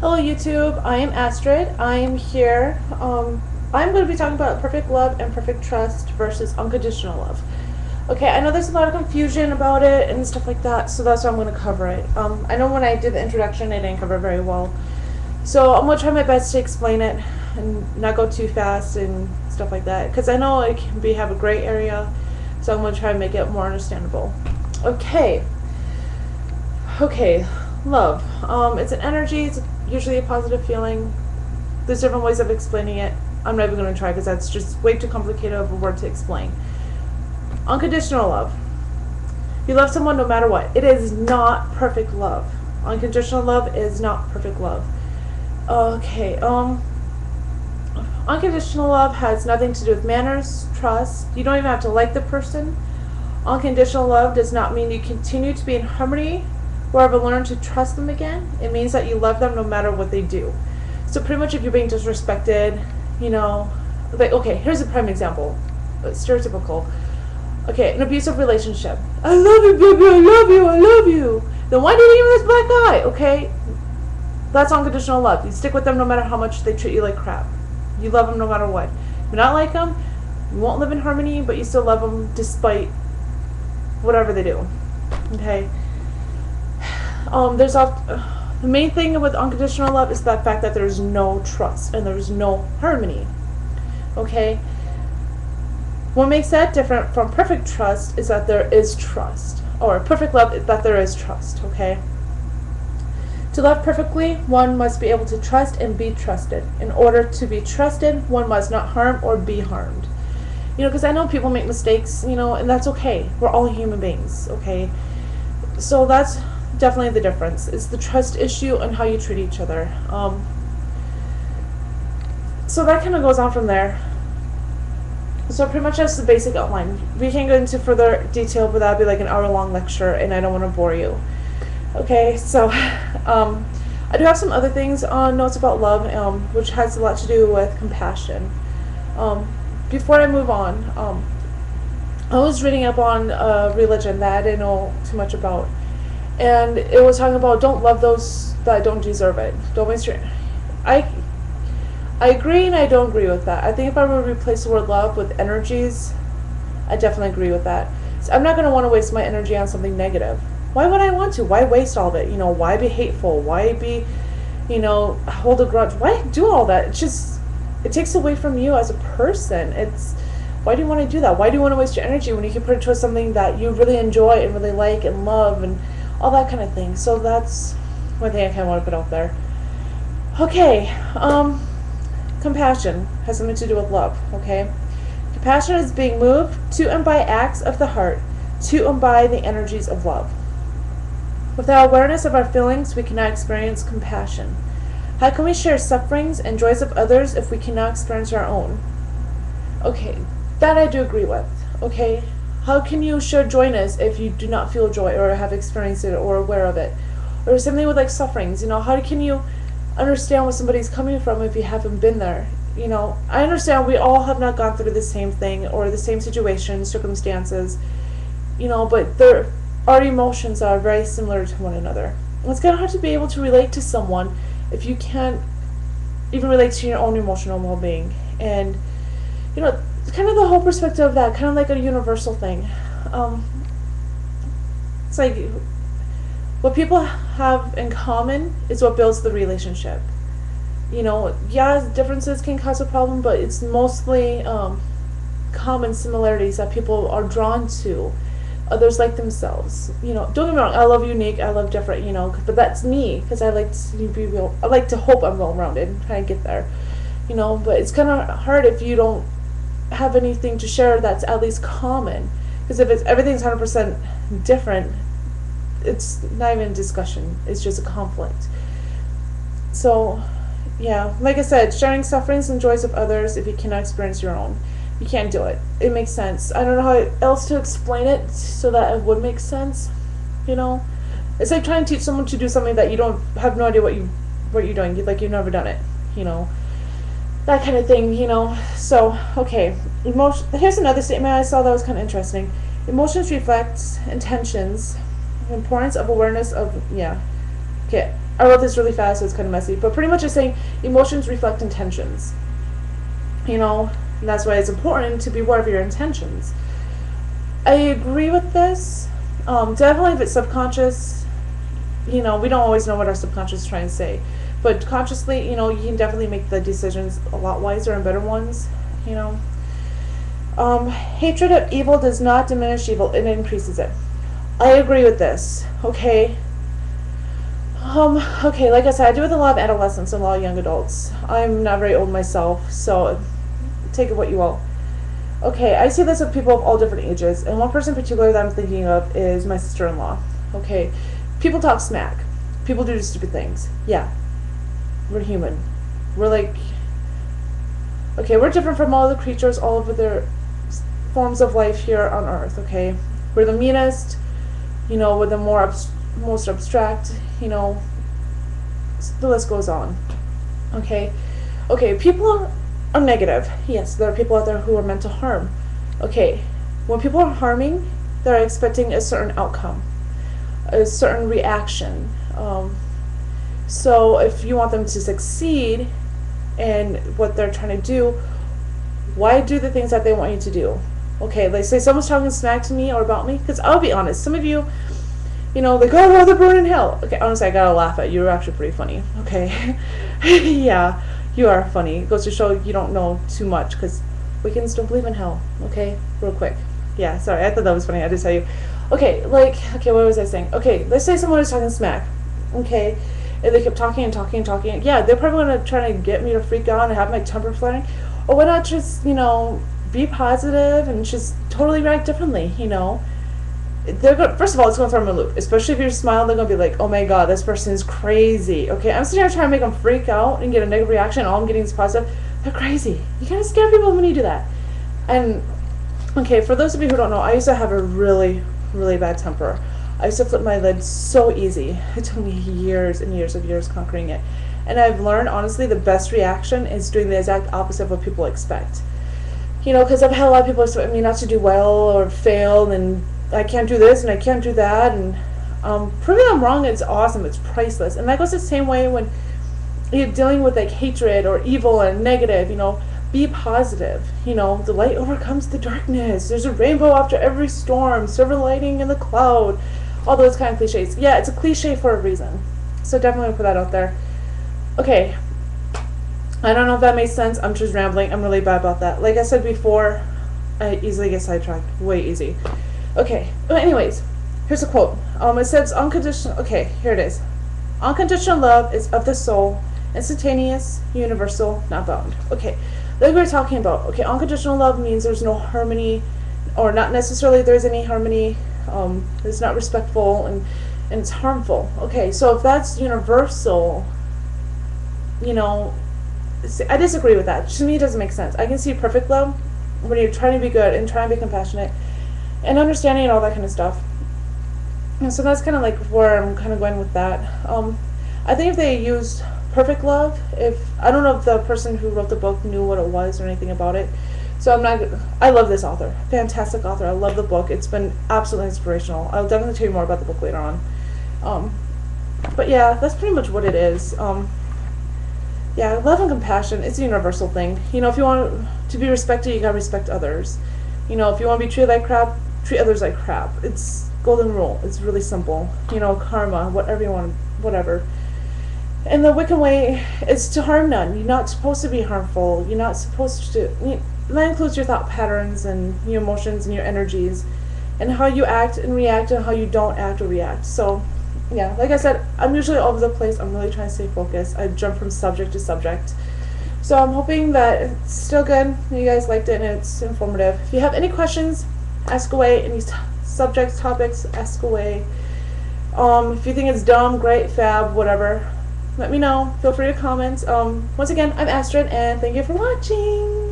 Hello YouTube, I am Astrid. I am here. I'm going to be talking about perfect love and perfect trust versus unconditional love. Okay, I know there's a lot of confusion about it and stuff like that, so that's why I'm going to cover it. I know when I did the introduction, I didn't cover it very well. So I'm going to try my best to explain it and not go too fast and stuff like that, because I know it can have a gray area, so I'm going to try and make it more understandable. Okay. Okay, love. It's an energy. It's usually a positive feeling. There's different ways of explaining it. I'm not even going to try because that's just way too complicated of a word to explain. Unconditional love. You love someone no matter what. It is not perfect love. Unconditional love is not perfect love. Okay. Unconditional love has nothing to do with manners, trust. You don't even have to like the person. Unconditional love does not mean you continue to be in harmony or ever learn to trust them again. It means that you love them no matter what they do. So pretty much if you're being disrespected, like, okay, here's a prime example. Stereotypical. Okay, an abusive relationship. I love you, baby, I love you, I love you. Then why do you leave this black guy? Okay, that's unconditional love. You stick with them no matter how much they treat you like crap. You love them no matter what. If you're not like them, you won't live in harmony, but you still love them despite whatever they do. Okay. The main thing with unconditional love is the fact that there's no trust and there's no harmony. Okay? What makes that different from perfect trust is that there is trust. Or perfect love is that there is trust. Okay? To love perfectly, one must be able to trust and be trusted. In order to be trusted, one must not harm or be harmed. Because I know people make mistakes, and that's okay. We're all human beings, okay? So that's definitely the difference. It's the trust issue and how you treat each other. So that kind of goes on from there. So pretty much that's the basic outline. We can go into further detail, but that'd be like an hour-long lecture, and I don't want to bore you. Okay, so I do have some other things on notes about love, which has a lot to do with compassion. Before I move on, I was reading up on religion that I didn't know too much about. And it was talking about don't love those that don't deserve it. Don't waste your... I agree and I don't agree with that. I think if I were to replace the word love with energies, I definitely agree with that. So I'm not going to want to waste my energy on something negative. Why would I want to? Why waste all of it? Why be hateful? Why be, hold a grudge? Why do all that? It's just, it takes away from you as a person. Why do you want to do that? Why do you want to waste your energy when you can put it towards something that you really enjoy and really like and love and all that kind of thing? So that's one thing I kind of want to put out there. Okay, compassion has something to do with love, okay? Compassion is being moved to and by acts of the heart, to and by the energies of love. Without awareness of our feelings, we cannot experience compassion. How can we share sufferings and joys of others if we cannot experience our own? Okay, that I do agree with, okay? How can you share joyness if you do not feel joy or have experienced it or aware of it? Or something with like sufferings, how can you understand where somebody's coming from if you haven't been there? I understand we all have not gone through the same thing or the same situation, circumstances, but our emotions are very similar to one another. And it's kind of hard to be able to relate to someone if you can't even relate to your own emotional well-being. And, it's kind of the whole perspective of that, kind of like a universal thing. It's like what people have in common is what builds the relationship. Yeah, differences can cause a problem, but it's mostly common similarities that people are drawn to. Others like themselves. Don't get me wrong, I love unique, I love different, but that's me, because I like to be real. I like to hope I'm well-rounded and try to get there. But it's kind of hard if you don't have anything to share that's at least common. Because if everything's 100% different, it's not even a discussion. It's just a conflict. So, yeah, like I said, sharing sufferings and joys of others if you cannot experience your own. You can't do it. It makes sense. I don't know how else to explain it so that it would make sense. It's like trying to teach someone to do something that you don't have no idea what you're doing. Like you've never done it. That kind of thing. So okay. Here's another statement I saw that was kind of interesting. Emotions reflect intentions. The importance of awareness of Okay. I wrote this really fast, so it's kind of messy, but pretty much it's saying emotions reflect intentions. You know, and that's why it's important to be aware of your intentions. I agree with this. Definitely if it's subconscious, you know, we don't always know what our subconscious is trying to say. But consciously, you know, you can definitely make the decisions a lot wiser and better ones, you know. Hatred of evil does not diminish evil, it increases it. I agree with this, okay? Okay, like I said, I do with a lot of adolescents and a lot of young adults. I'm not very old myself, so take it what you will. Okay, I see this with people of all different ages, and one person in particular that I'm thinking of is my sister-in-law. Okay, people talk smack. People do stupid things. Yeah, we're human. We're like, okay, we're different from all the creatures, all of their forms of life here on Earth, okay? We're the meanest, you know, we're the most abstract, you know, the list goes on, okay? Okay, people are negative. Yes, there are people out there who are meant to harm. Okay, when people are harming, they're expecting a certain outcome, a certain reaction. So if you want them to succeed in what they're trying to do, why do the things that they want you to do? Okay, like say someone's talking smack to me or about me, because I'll be honest, some of you, you know, like, oh, rather burn in hell. Okay, honestly, I gotta laugh at you. You're actually pretty funny. Okay, yeah, you are funny. It goes to show you don't know too much, because Wiccans don't believe in hell. Okay, real quick. Yeah, sorry, I thought that was funny. I had to tell you. Okay, like, okay, what was I saying? Okay, let's say someone was talking smack. Okay, and they kept talking and talking and talking. Yeah, they're probably gonna try to get me to freak out and have my temper flaring. Or why not just, you know, be positive and just totally react differently, you know? First of all, it's going to throw them in a loop. Especially if you smile, they're going to be like, oh my god, this person is crazy. Okay, I'm sitting here trying to make them freak out and get a negative reaction, and all I'm getting is positive. They're crazy. You kind of scare people when you do that. And, okay, for those of you who don't know, I used to have a really, really bad temper. I used to flip my lid so easy. It took me years and years of years conquering it. And I've learned, honestly, the best reaction is doing the exact opposite of what people expect. You know, because I've had a lot of people expect me not to do well or fail, and I can't do this and I can't do that, and proving them wrong is awesome. It's priceless. And that goes the same way when you're dealing with like hatred or evil and negative. You know, be positive. You know, the light overcomes the darkness. There's a rainbow after every storm. Silver lining in the cloud. All those kind of cliches. Yeah, it's a cliche for a reason. So definitely put that out there. Okay. I don't know if that makes sense. I'm just rambling. I'm really bad about that. Like I said before, I easily get sidetracked. Way easy. Okay, but anyways, here's a quote. It says, unconditional, okay, here it is. Unconditional love is of the soul, instantaneous, universal, not bound. Okay, like we were talking about, okay, unconditional love means there's no harmony, or not necessarily there's any harmony, it's not respectful, and it's harmful. Okay, so if that's universal, you know, I disagree with that. To me, it doesn't make sense. I can see perfect love when you're trying to be good and trying to be compassionate and understanding and all that kind of stuff. And so that's kind of like where I'm kind of going with that. I think if they used perfect love, I don't know if the person who wrote the book knew what it was or anything about it. So I love this author. Fantastic author. I love the book. It's been absolutely inspirational. I'll definitely tell you more about the book later on. But yeah, that's pretty much what it is. Yeah, love and compassion, it's a universal thing. You know, if you want to be respected, you gotta respect others. You know, if you want to be treated like crap, treat others like crap. It's golden rule. It's really simple. You know, karma, whatever you want, whatever. And the Wiccan way is to harm none. You're not supposed to be harmful. You're not supposed to. That includes your thought patterns and your emotions and your energies, and how you act and react and how you don't act or react. So, yeah, like I said, I'm usually all over the place. I'm really trying to stay focused. I jump from subject to subject. So I'm hoping that it's still good. You guys liked it and it's informative. If you have any questions, ask away. Any subjects, topics, ask away. If you think it's dumb, great, fab, whatever, let me know. Feel free to comment. Once again, I'm Astrid, and thank you for watching.